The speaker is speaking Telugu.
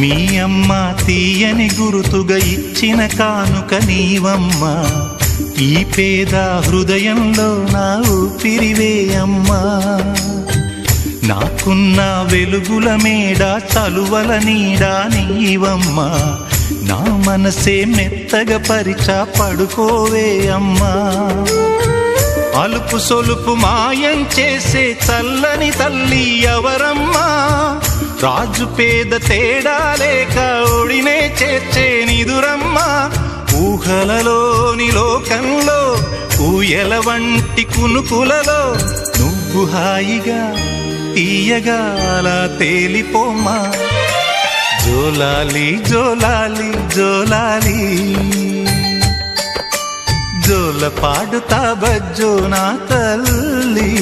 మీ అమ్మ తీయని గురుతుగా ఇచ్చిన కానుక నీవమ్మా, ఈ పేద హృదయంలో నా ఊపిరివే అమ్మా. నాకున్న వెలుగుల మేడ చలువల నీడా నీవమ్మా, నా మనసే మెత్తగా పరిచా పడుకోవే అమ్మా. అలుపు సొలుపు మాయం చేసే చల్లని తల్లి ఎవరమ్మా, రాజు పేద తేడా లేక ఒడినే చేర్చే నిదురమ్మా. ఊహలలోని లోకంలో ఊయల వంటి కునుకులలో నువ్వు హాయిగా తీయగా అలా తేలిపోమ్మా. జోలాలి జోలాలి జోలాలి, జోల పాడుతా బజ్జో నా తల్లి.